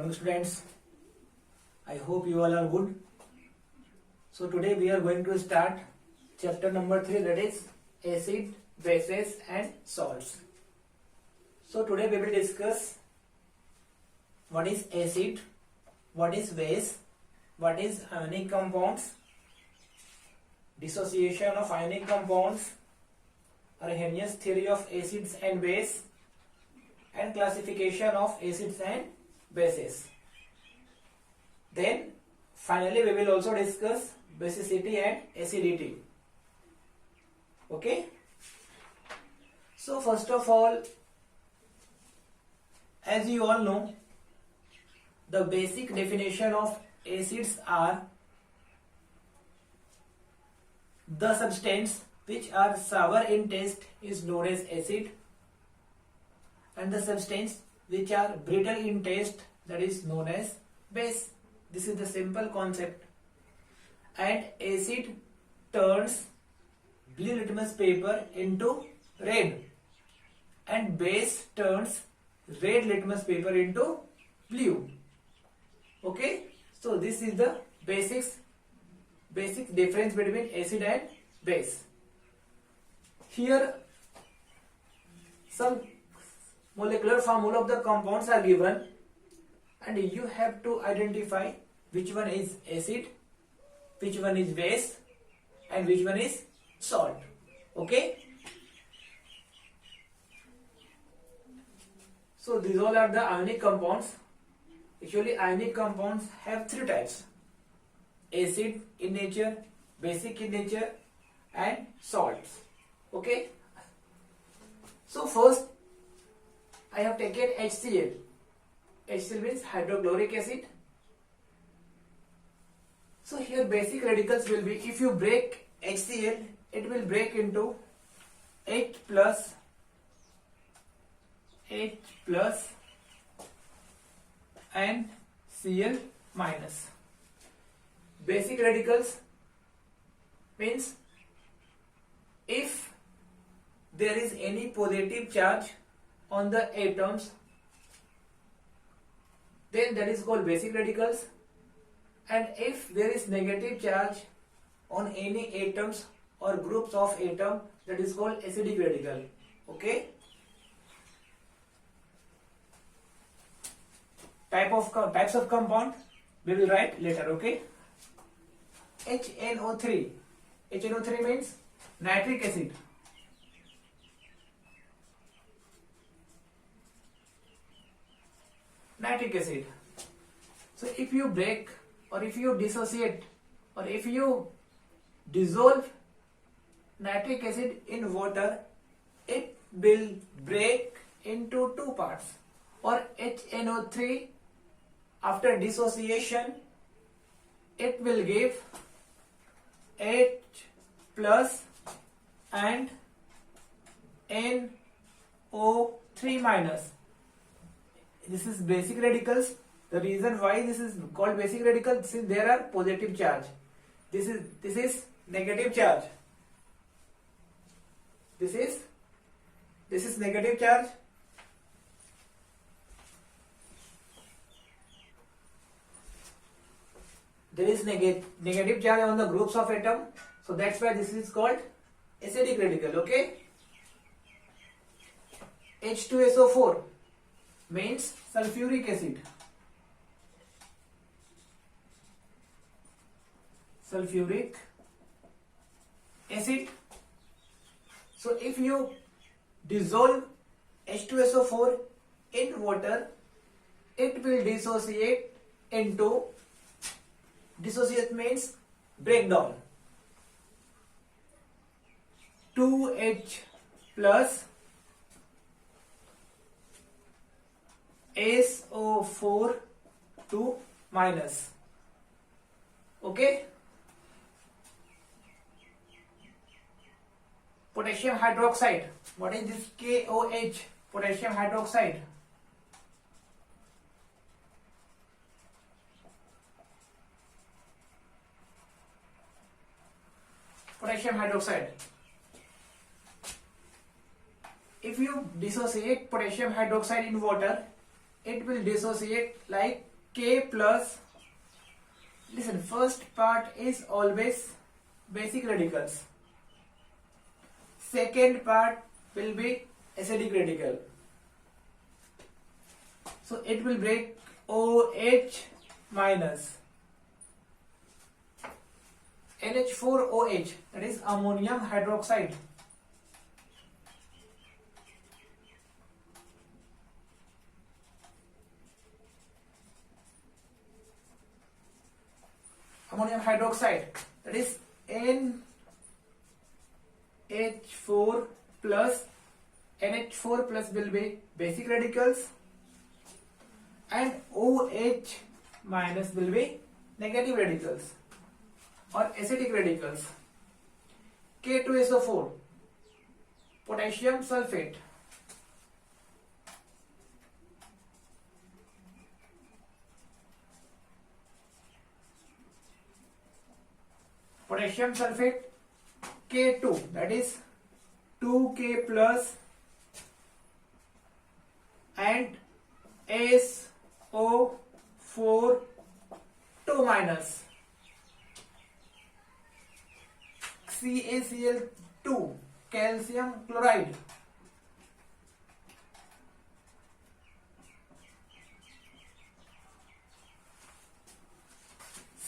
morning students. I hope you all are good. So today we are going to start chapter number 3, that is acid, bases and salts. So today we will discuss what is acid, what is base, what is ionic compounds, dissociation of ionic compounds, Arrhenius theory of acids and base, and classification of acids and bases. Then finally we will also discuss basicity and acidity. Okay. So first of all, as you all know, the basic definition of acids are the substance which are sour in taste is known as acid, and the substance which are brittle in taste, that is known as base. This is the simple concept. And acid turns blue litmus paper into red, and base turns red litmus paper into blue. Okay, so this is the basic difference between acid and base. Here some molecular formula of the compounds are given, and you have to identify which one is acid, which one is base, and which one is salt. Okay, so these all are the ionic compounds. Actually, ionic compounds have three types: acid in nature, basic in nature, and salts. Okay, so first I have taken HCl. HCl means hydrochloric acid. So here basic radicals will be, if you break HCl, it will break into H plus and Cl minus. Basic radicals means if there is any positive charge on the atoms, then that is called basic radicals, and if there is negative charge on any atoms or groups of atom, that is called acidic radical. Okay, types of compound we will write later. Okay, HNO3. HNO3 means nitric acid. Nitric acid. So if you break, or if you dissociate, or if you dissolve nitric acid in water, it will break into two parts. Or HNO3, after dissociation, it will give H plus and NO3 minus. This is basic radicals. The reason why this is called basic radical, since there are positive charge. This is negative charge. This is negative charge. There is negative charge on the groups of atom, so that's why this is called acidic radical. Okay. H2SO4 means sulfuric acid. Sulfuric acid. So if you dissolve H2SO4 in water, it will dissociate into, dissociate means breakdown, 2H plus SO4 2 minus. Okay. Potassium hydroxide. What is this KOH? Potassium hydroxide. Potassium hydroxide. If you dissociate potassium hydroxide in water, it will dissociate like K plus, listen, first part is always basic radicals. Second part will be acidic radical. So it will break OH minus NH4OH, that is ammonium hydroxide. Ammonium hydroxide, that is NH4 plus, NH4 plus will be basic radicals and OH minus will be negative radicals or acidic radicals. K2SO4, potassium sulfate. Potassium sulfate K2, that is 2K plus and SO4 2 minus CaCl2 calcium chloride.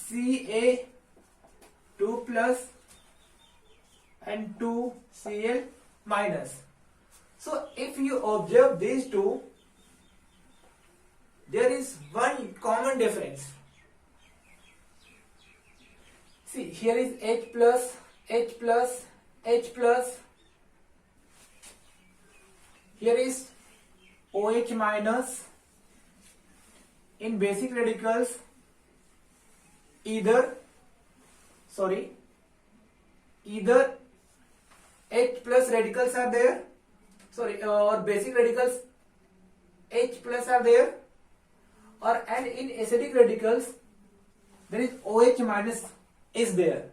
Ca2 plus and 2Cl minus. So if you observe these two, there is one common difference. See, here is H plus, H plus, H plus. Here is OH minus. In basic radicals, either H plus radicals are there, or basic radicals H plus are there, and in acidic radicals there is OH minus is there.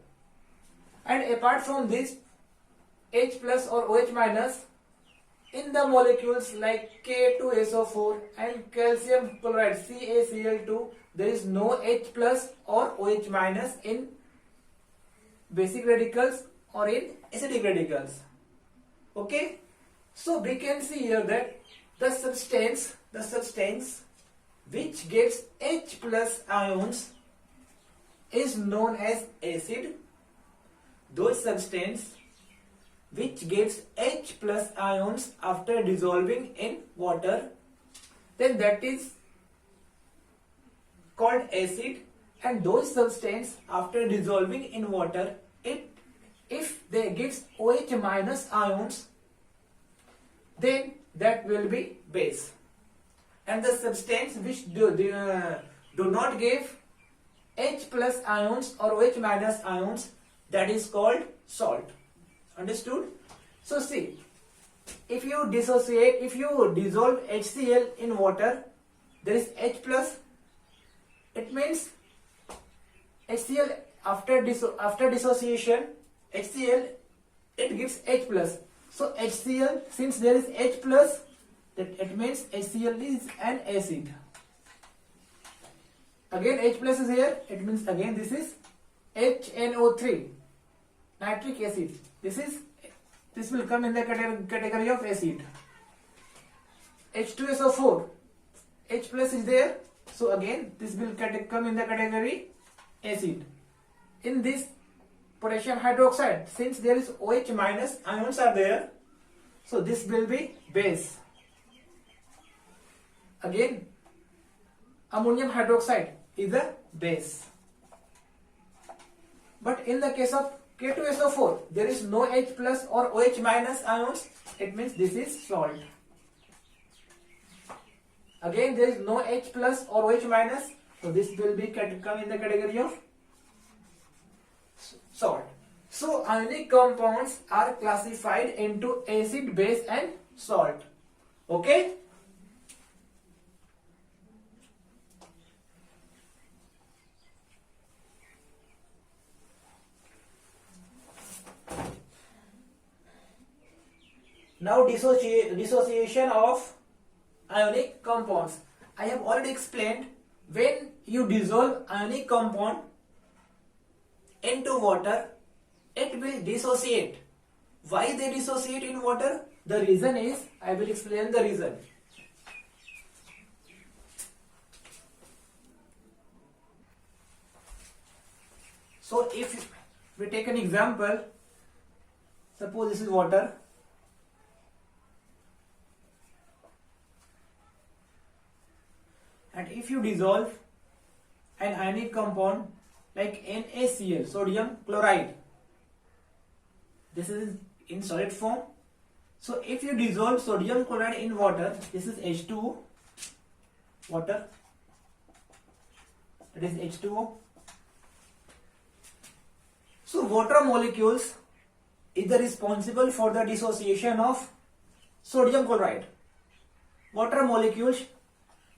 And apart from this H plus or OH minus, in the molecules like K2SO4 and calcium chloride CaCl2, there is no H plus or OH minus in basic radicals or in acidic radicals. Okay, so we can see here that the substance which gives H plus ions is known as acid. Those substance which gives H plus ions after dissolving in water, then that is called acid. And those substance after dissolving in water, if they gives OH minus ions, then that will be base. And the substance which do not give H plus ions or OH minus ions, that is called salt. Understood? So see, if you dissolve HCl in water, there is H plus. It means HCl after dissociation, HCl it gives H plus. So HCl, since there is H plus, that it means HCl is an acid. Again H plus is here, it means again this is HNO3, nitric acid. This will come in the category of acid. H2SO4, H plus is there, so again this will come in the category acid. In this potassium hydroxide, since there is OH minus ions are there, so this will be base. Again ammonium hydroxide is a base. But in the case of K2SO4, there is no H plus or OH minus ions, it means this is salt. Again there is no H plus or OH minus, so this will be come in the category of salt. So ionic compounds are classified into acid, base and salt. Okay? Now dissociation of ionic compounds. I have already explained when you dissolve ionic compound into water, it will dissociate. Why they dissociate in water? The reason is, I will explain the reason. So if we take an example, suppose this is water, and if you dissolve an ionic compound like NaCl, sodium chloride, this is in solid form. So if you dissolve sodium chloride in water, this is H2O, water, it is H2O. So water molecules is responsible for the dissociation of sodium chloride. Water molecules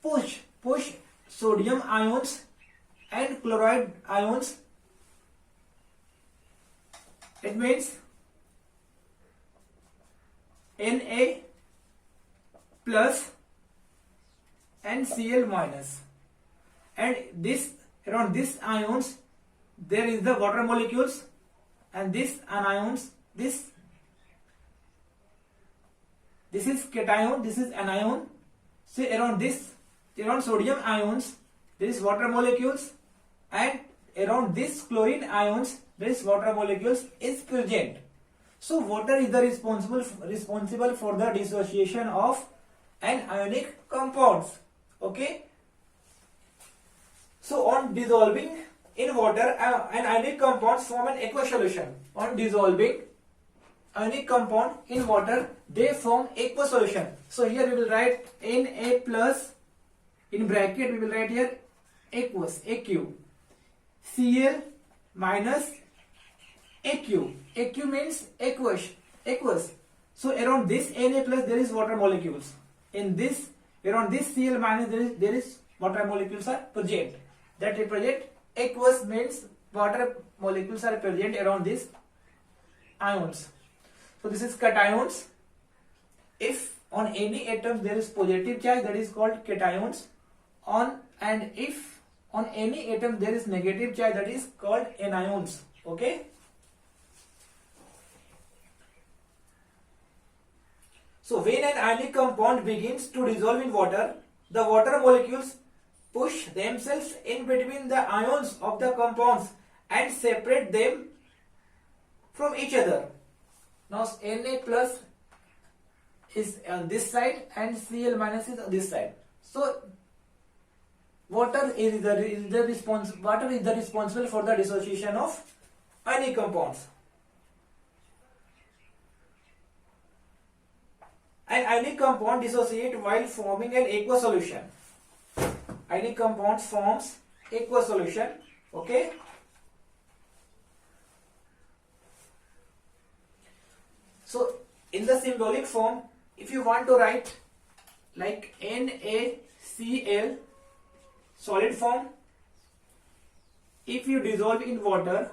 push sodium ions and chloride ions. It means Na plus and Cl minus, and this around this ions there is the water molecules, and this anions, this is cation, this is anion. So around sodium ions there is water molecules, and around this chlorine ions there is water molecules is present. So water is the responsible for the dissociation of an ionic compounds. Okay. So on dissolving in water, an ionic compounds form an aqueous solution. On dissolving ionic compound in water, they form aqueous solution. So here we will write Na plus, in bracket we will write here aqueous, AQ, Cl minus AQ. AQ means aqueous. So around this Na plus there is water molecules. In this, around this Cl minus there is water molecules are present. That represent aqueous, means water molecules are present around these ions. So this is cations. If on any atom there is positive charge, that is called cations. And if on any atom there is negative charge, that is called anions. Okay. So when an ionic compound begins to dissolve in water, the water molecules push themselves in between the ions of the compounds and separate them from each other. Now Na plus is on this side and Cl minus is on this side. So water is the responsible for the dissociation of ionic compounds. An ionic compound dissociate while forming an aqueous solution. Ionic compounds forms aqueous solution. Okay. So in the symbolic form, if you want to write like NaCl, solid form, if you dissolve in water,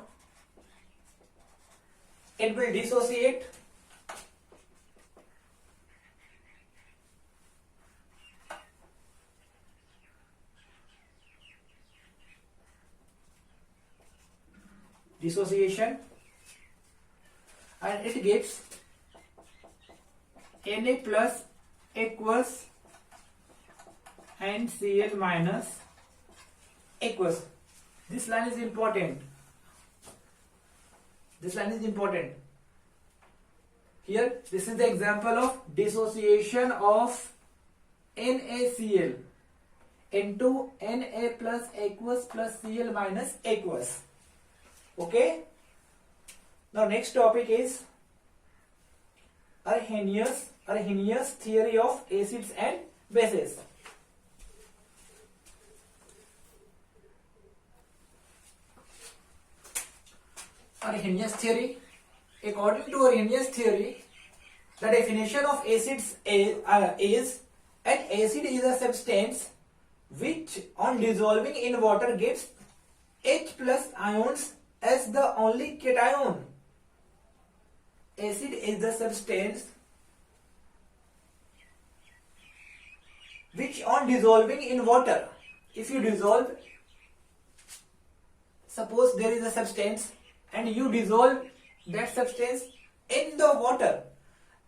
it will dissociate dissociation, and it gives Na plus aqueous and Cl minus aqueous. This line is important. Here, this is the example of dissociation of NaCl into Na plus aqueous plus Cl minus aqueous. Okay. Now next topic is Arrhenius theory of acids and bases. Arrhenius theory. According to Arrhenius theory, the definition of acids is an acid is a substance which on dissolving in water gives H plus ions as the only cation. Acid is the substance which on dissolving in water if you dissolve, suppose there is a substance and you dissolve that substance in the water,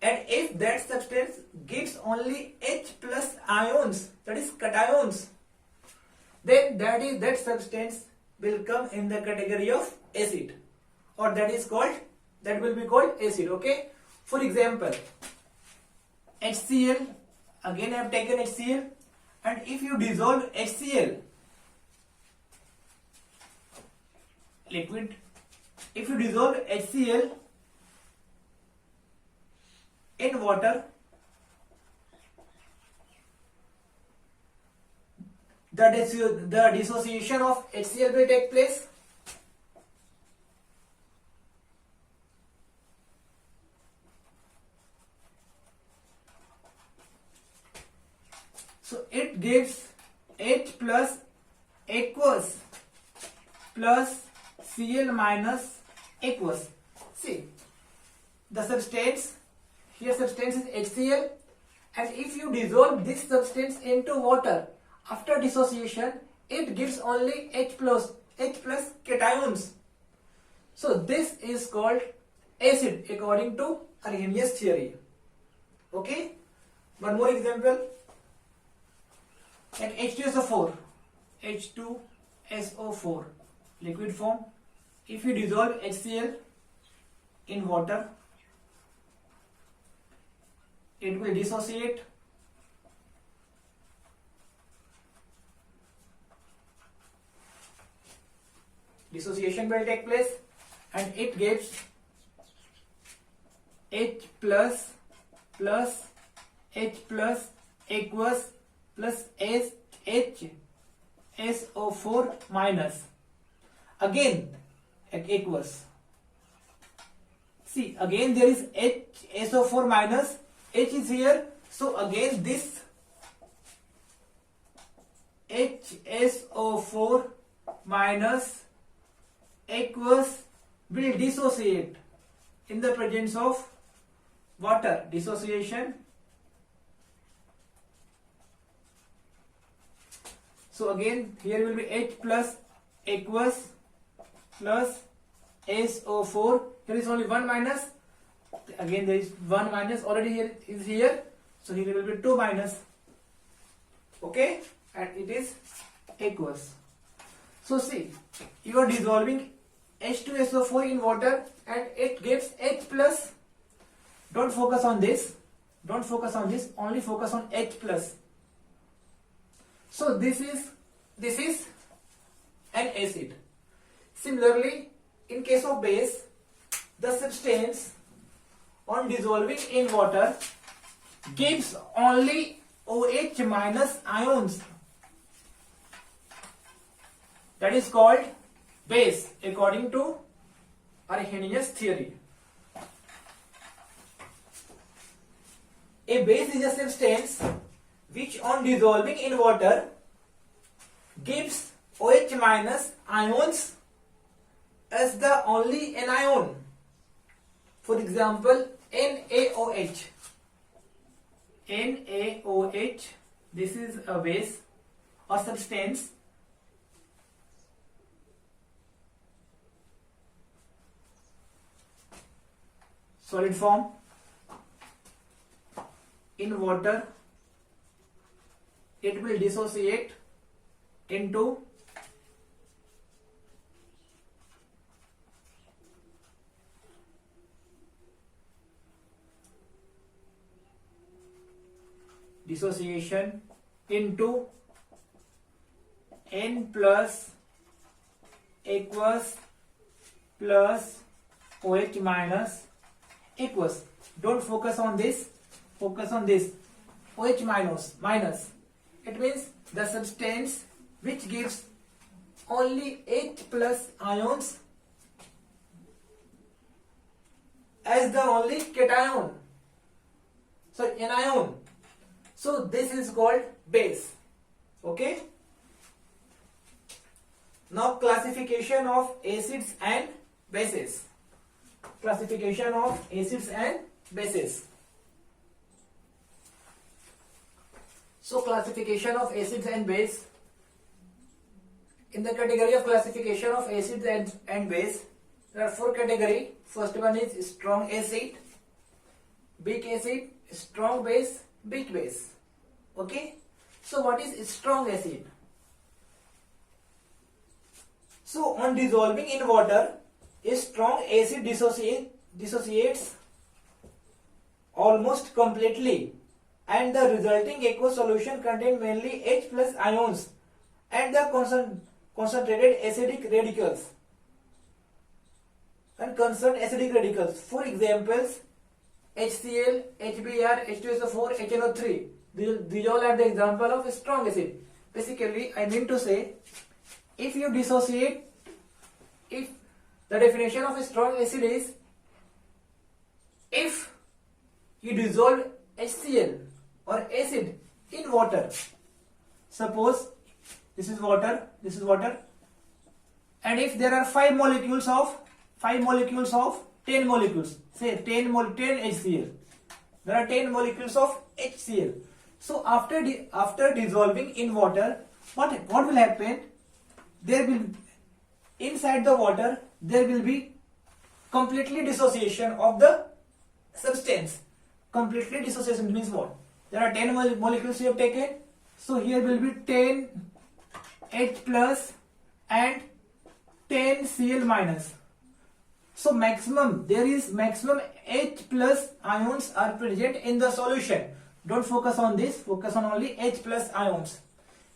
and if that substance gives only H plus ions, that is cations, then that substance will come in the category of acid, or that will be called acid. Okay, for example, HCl, again I have taken HCl, and if you dissolve HCl liquid, if you dissolve HCl in water, the dissociation of HCl will take place. So it gives H plus aqueous plus Cl minus aqueous. See, the substance here, substance is HCl, and if you dissolve this substance into water after dissociation, it gives only H plus cations. So this is called acid according to Arrhenius theory. Okay, one more example, like H2SO4 liquid form. If you dissolve HCl in water, it will dissociate. Dissociation will take place, and it gives H plus aqueous plus HSO4 minus, again aqueous. See, again there is HSO4 minus, H is here, so again this HSO4 minus aqueous will dissociate in the presence of water. Dissociation. So again here will be H plus aqueous plus SO4. Here is only one minus. Again there is one minus already here is here. So here will be 2 minus. Okay, and it is aqueous. So see, you are dissolving H2SO4 in water and it gives H plus. Don't focus on this. Don't focus on this. Only focus on H plus. So this is an acid. Similarly, in case of base, the substance on dissolving in water gives only OH minus ions. That is called base according to Arrhenius theory. A base is a substance which on dissolving in water gives OH minus ions as the only anion. For example, NaOH. NaOH, this is a base or substance solid form in water. It will dissociate into N plus aqueous plus OH minus aqueous. Don't focus on this, focus on this. OH minus. It means the substance which gives only H plus ions as the only cation. So anion. So this is called base. Okay. Now classification of acids and bases. Classification of acids and bases. So classification of acids and base. In the category of classification of acids and base, there are 4 categories. First one is strong acid, weak acid, strong base, weak base. Okay. So what is strong acid? So on dissolving in water, a strong acid dissociates almost completely, and the resulting aqueous solution contains mainly H plus ions and the concentrated acidic radicals and concerned acidic radicals. For examples, HCl, HBr, H2SO4, HNO3. These all are the example of a strong acid. Basically, I mean to say, if you dissociate, if the definition of a strong acid is, if you dissolve HCl or acid in water, suppose this is water, and if there are 5 molecules of 10 molecules, say 10 HCl, there are 10 molecules of HCl. So after dissolving in water, what will happen? There will, inside the water, there will be completely dissociation of the substance. Completely dissociation means what? There are 10 molecules you have taken, so here will be 10 H plus and 10 Cl minus. So there is maximum H plus ions are present in the solution. Don't focus on this, focus on only H plus ions.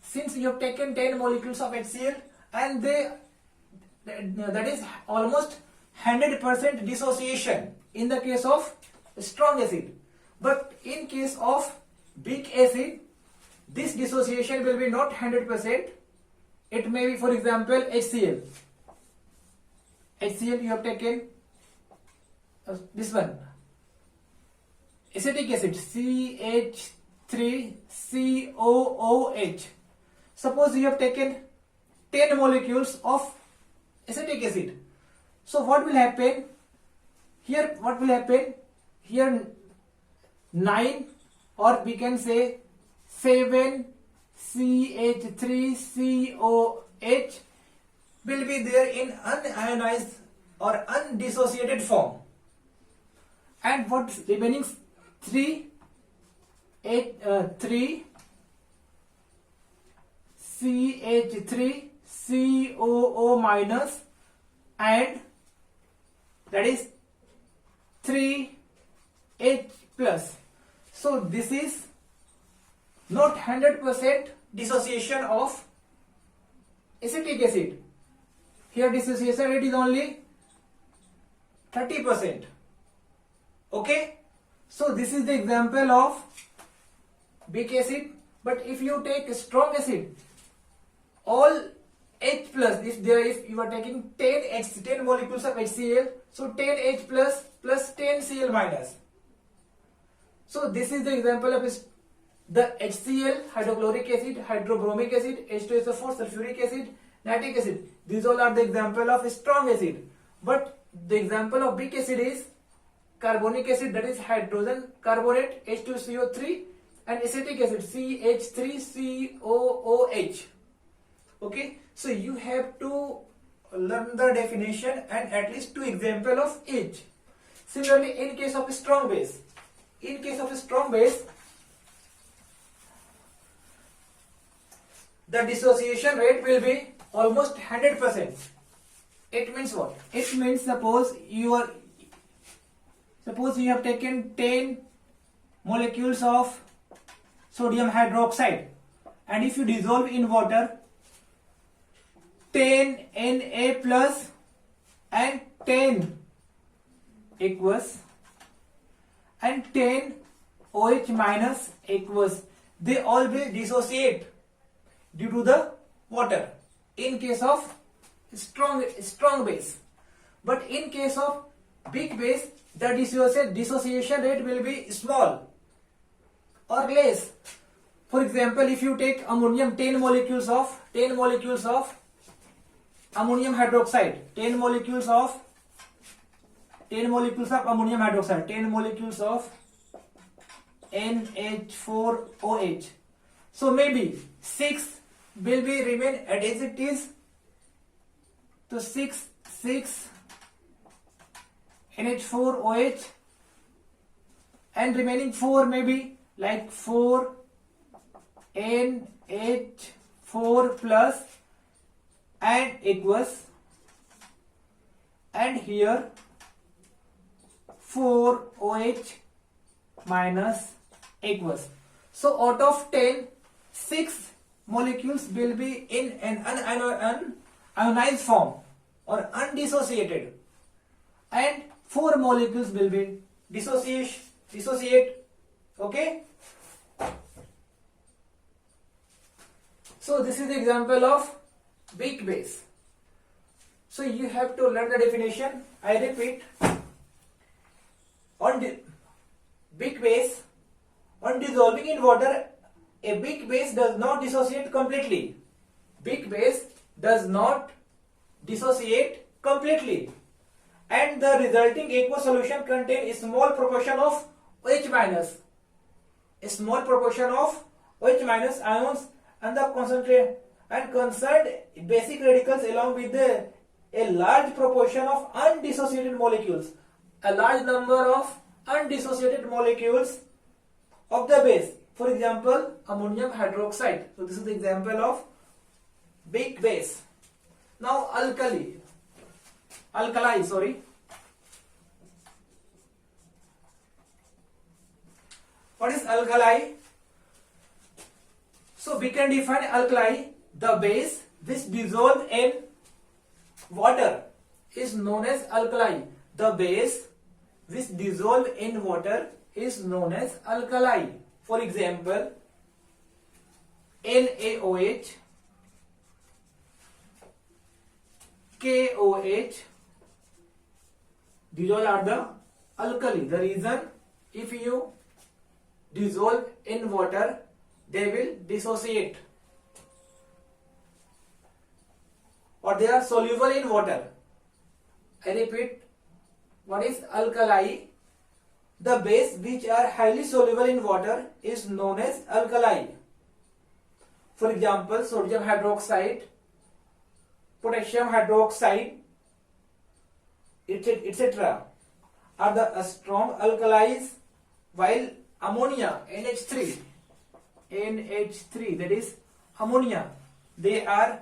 Since you have taken 10 molecules of HCl, and that is almost 100% dissociation in the case of strong acid. But in case of weak acid, this dissociation will be not 100%. It may be, for example, HCl you have taken this one, acetic acid, CH3COOH. Suppose you have taken 10 molecules of acetic acid. So what will happen? Here 9, or we can say 7 CH3COH will be there in unionized or undissociated form. And what remaining 3 CH3COO minus, and that is 3 H plus. So this is not 100% dissociation of acetic acid. Here dissociation rate is only 30%. Okay, so this is the example of weak acid. But if you take a strong acid, all H plus, if you are taking 10 molecules of HCl, so 10 H plus 10 Cl minus. So this is the example of the HCl, hydrochloric acid, hydrobromic acid, H2SO4, sulfuric acid, nitric acid. These all are the example of strong acid. But the example of weak acid is carbonic acid, that is hydrogen carbonate, H2CO3, and acetic acid, CH3COOH. Okay, so you have to learn the definition and at least 2 examples of each. Similarly, in case of strong base, the dissociation rate will be almost 100%. It means what? It means suppose you have taken 10 molecules of sodium hydroxide, and if you dissolve in water 10 Na plus and 10 aqueous and 10 OH minus aqueous, they all will dissociate due to the water in case of strong base. But in case of weak base, the dissociation rate will be small or less. For example, if you take ammonium, 10 molecules of ammonium hydroxide, 10 molecules of ammonium hydroxide, 10 molecules of NH4OH. So maybe 6 will be remain as it is, तो 6 NH4OH and remaining 4 may be like 4 NH4 plus and aqueous, and here 4OH minus aqueous. So out of 10, 6 molecules will be in an unionized form or undissociated, and 4 molecules will be dissociate. Okay. So this is the example of weak base. So you have to learn the definition. I repeat. On weak base, on dissolving in water, a weak base does not dissociate completely. Weak base does not dissociate completely, and the resulting aqueous solution contains a small proportion of OH minus. A small proportion of OH minus ions and the concentrate and concerned basic radicals along with a large proportion of undissociated molecules. A large number of undissociated molecules of the base. For example, ammonium hydroxide. So this is the example of weak base. Now alkali. What is alkali? So we can define alkali, the base which dissolve in water is known as alkali. The base which dissolve in water is known as alkali. For example, NaOH, KOH, these all are the alkali. The reason, if you dissolve in water, they will dissociate, or they are soluble in water. I repeat, what is alkali? The base which are highly soluble in water is known as alkali. For example, sodium hydroxide, potassium hydroxide, etc. are the strong alkalis, while ammonia, NH3, that is ammonia, they are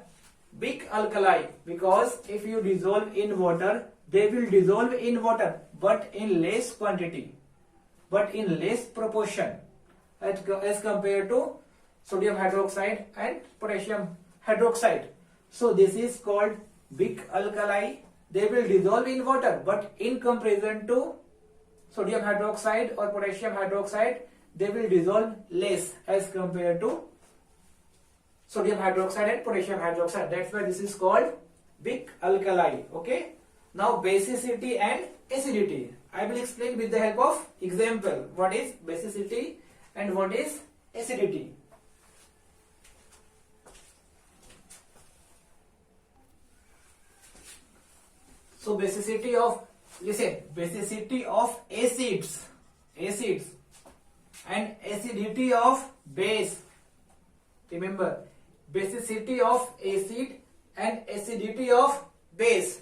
weak alkali, because if you dissolve in water, they will dissolve in water but in less quantity, but in less proportion as compared to sodium hydroxide and potassium hydroxide. So this is called weak alkali. They will dissolve in water, but in comparison to sodium hydroxide or potassium hydroxide, they will dissolve less as compared to sodium hydroxide and potassium hydroxide. That's why this is called weak alkali. Okay. Now basicity and acidity. I will explain with the help of example what is basicity and what is acidity. So basicity of acids and acidity of base. Remember, basicity of acid and acidity of base.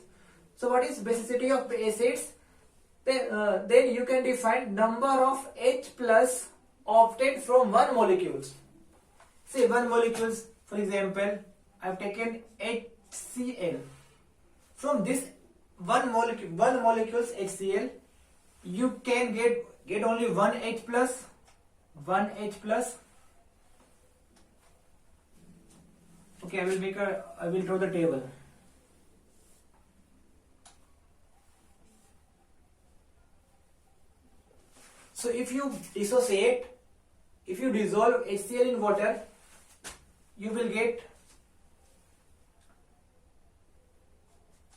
So what is basicity of acids? Then you can define number of H plus obtained from one molecules. Say one molecules, for example, I have taken HCl. From this one molecules HCl, you can get only one H plus. Okay, I will draw the table. So if you dissolve HCl in water, you will get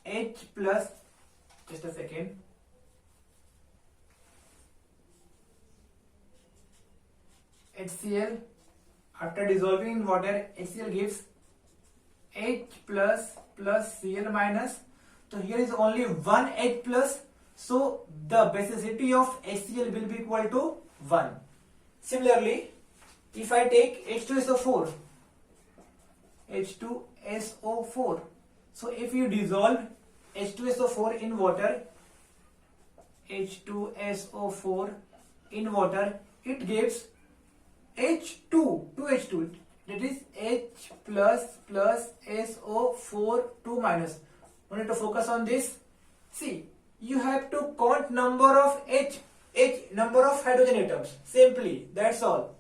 H plus, just a second, HCl. After dissolving in water, HCl gives H plus Cl minus. So here is only one H plus. So the basicity of HCl will be equal to 1. Similarly, if I take H2SO4, So if you dissolve H2SO4 in water, H2SO4 in water, it gives H2, 2H2. That is H plus SO4 2 minus. We need to focus on this. See, you have to count number of number of hydrogen atoms. Simply, that's all.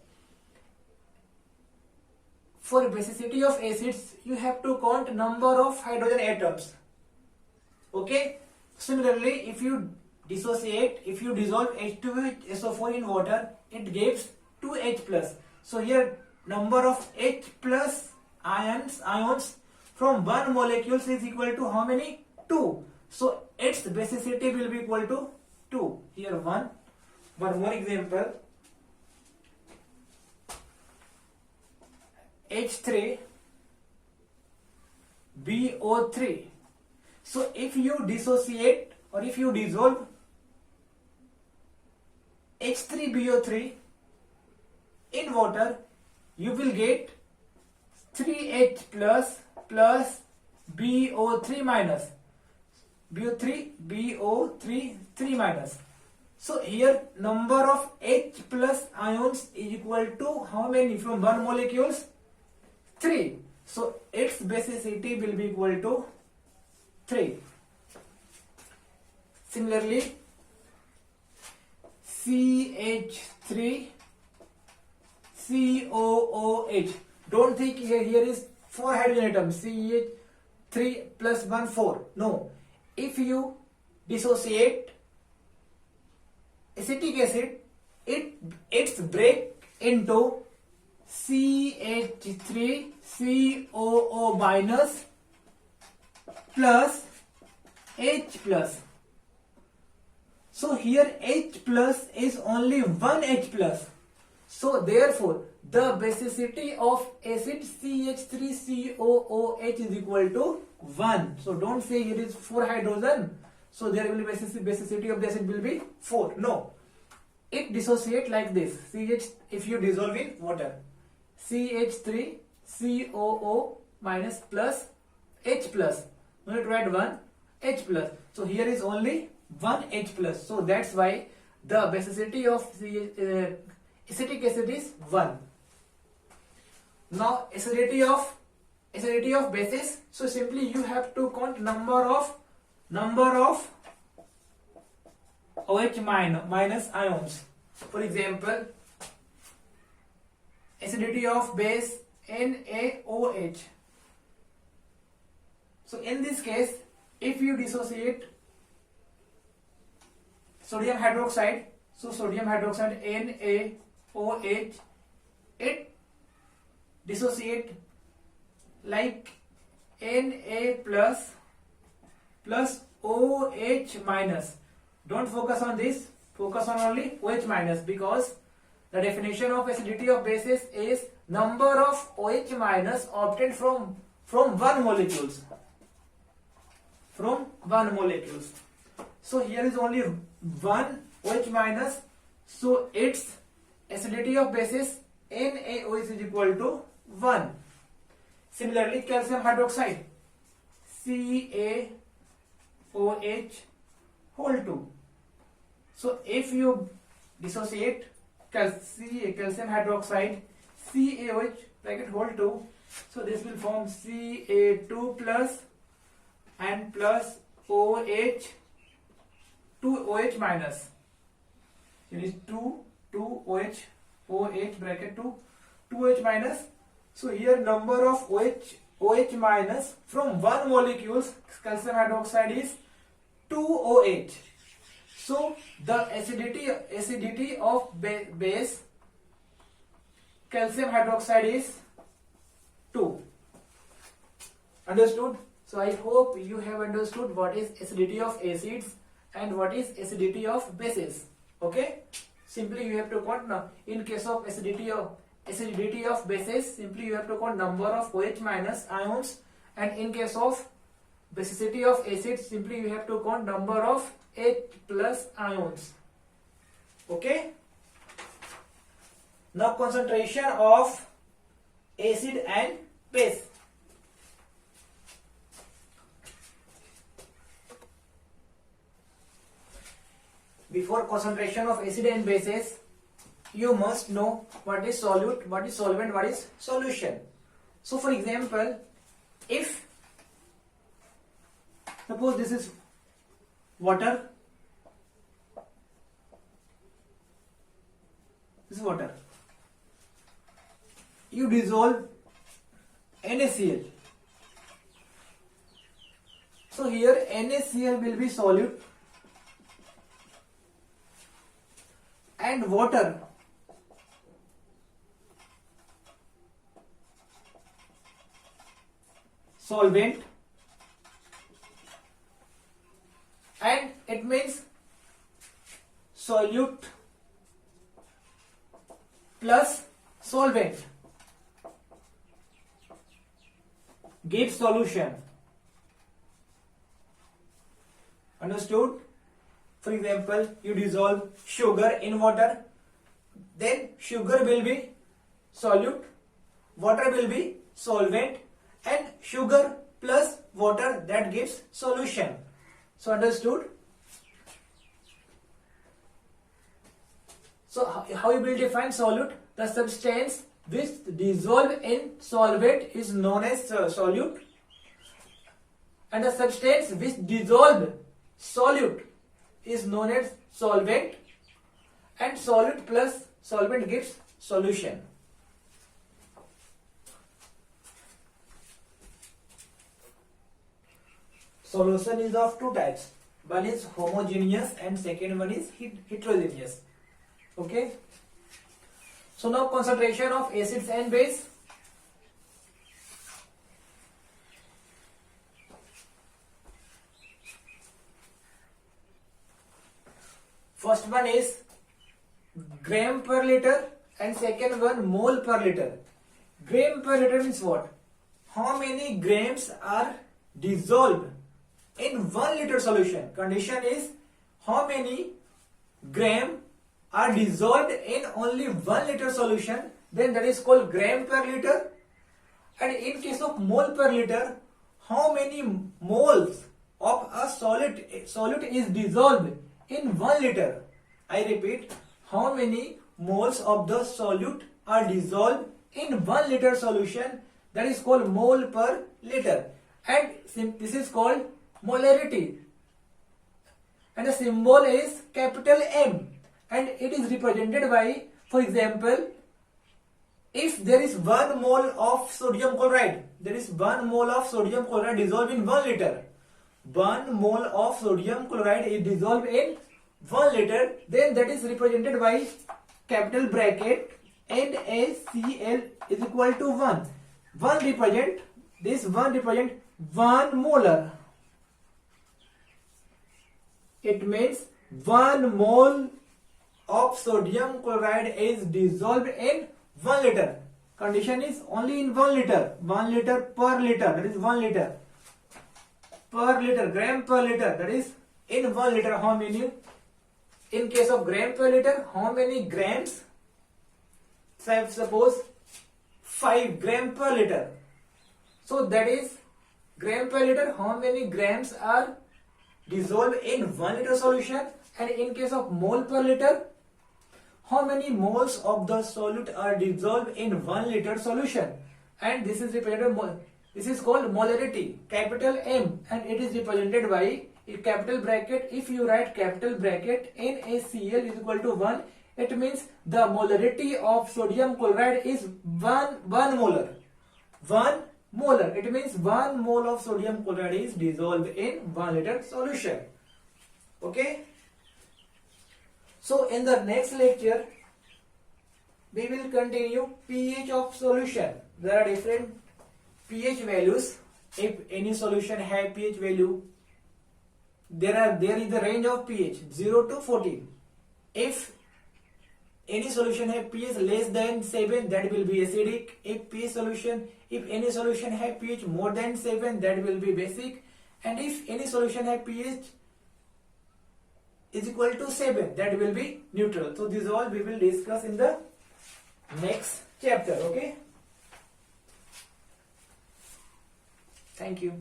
For basicity of acids, you have to count number of hydrogen atoms. Okay. Similarly, if you dissociate, if you dissolve H2SO4 in water, it gives 2H plus. So here number of H plus ions from one molecule is equal to how many? 2. So its basicity will be equal to 2. Here one more example. H3 BO3. So if you dissociate or if you dissolve H3BO3 in water, you will get 3H plus BO3 minus. BO3 3 minus. So here number of H plus ions is equal to how many from one molecules? 3. So its basicity will be equal to 3. Similarly, CH3 COOH. Don't think here is 4 hydrogen atoms. CH3 plus 1 4. No. If you dissociate acetic acid, it's break into CH3COO minus plus H plus. So here H plus is only one H plus. So therefore the basicity of acid CH3COOH is equal to 1. So don't say here is 4 hydrogen. So there will be basicity of the acid will be 4. No. It dissociate like this. CH, if you dissolve in water, CH3COO minus plus H plus. We need to write 1 H plus. So here is only 1 H plus. So that's why the basicity of acetic acid is 1. Now acidity of bases. So simply you have to count number of OH minus ions. For example, acidity of base NaOH. So in this case, if you dissociate sodium hydroxide, so sodium hydroxide NaOH, it dissociate like Na plus OH minus. Don't focus on this, focus on only OH minus, because the definition of acidity of bases is number of OH minus obtained from one molecules. So here is only one OH minus. So its acidity of bases NaOH is equal to 1. Similarly, calcium hydroxide CaOH whole 2. So if you dissociate calcium hydroxide CaOH bracket whole 2, so this will form Ca2 plus and plus OH 2OH minus. It is 2 OH bracket 2OH minus. So here number of OH minus from one molecules calcium hydroxide is 2OH. So the acidity of base calcium hydroxide is 2. Understood? So I hope you have understood what is acidity of acids and what is acidity of bases. Okay? Simply you have to count now. In case of acidity of bases, simply you have to count number of OH minus ions, and in case of basicity of acids, simply you have to count number of H plus ions. Okay? Now concentration of acid and base. before concentration of acid and bases, you must know what is solute, what is solvent, what is solution. So for example, if suppose this is water, this is water, you dissolve NaCl. So here NaCl will be solute and water solvent, and it means solute plus solvent gives solution. Understood? For example, you dissolve sugar in water, then sugar will be solute, water will be solvent, and sugar plus water, that gives solution. So understood? So how you will define solute? The substance which dissolve in solvent is known as solute, and the substance which dissolve solute is known as solvent, and solute plus solvent gives solution. Solution is of two types. One is homogeneous and second one is heterogeneous. Okay. So now concentration of acids and base. First one is gram per liter and second one mole per liter. Gram per liter means what? How many grams are dissolved in 1 liter solution? Condition is how many gram are dissolved in only 1 liter solution, then that is called gram per liter. And in case of mole per liter, how many moles of a solute is dissolved in 1 liter. I repeat, how many moles of the solute are dissolved in 1 liter solution, that is called mole per liter. And this is called molarity. And the symbol is capital M. And it is represented by, for example, if there is 1 mole of sodium chloride, there is 1 mole of sodium chloride dissolved in 1 liter. 1 mole of sodium chloride is dissolved in 1 liter, then that is represented by capital bracket NaCl is equal to 1. 1 represent 1 molar. It means 1 mole of sodium chloride is dissolved in 1 liter. Condition is only in 1 liter. 1 liter per liter, that is 1 liter. Per liter, gram per liter, that is in 1 liter how many? In case of gram per liter, how many grams? Suppose 5 gram per liter. So that is gram per liter, how many grams are dissolved in 1 liter solution? And in case of mole per liter, how many moles of the solute are dissolved in 1 liter solution? And this is represented, this is called molarity, capital M, and it is represented by a capital bracket. If you write capital bracket NaCl is equal to 1, it means the molarity of sodium chloride is 1 molar. 1 molar. It means 1 mole of sodium chloride is dissolved in 1 liter solution. Okay. So in the next lecture, we will continue pH of solution. There are different pH values. If any solution have pH value, there is the range of pH 0 to 14. If any solution have pH less than 7, that will be acidic. If any solution have pH more than 7, that will be basic. And if any solution have pH is equal to 7, that will be neutral. So this all we will discuss in the next chapter. Okay. Thank you.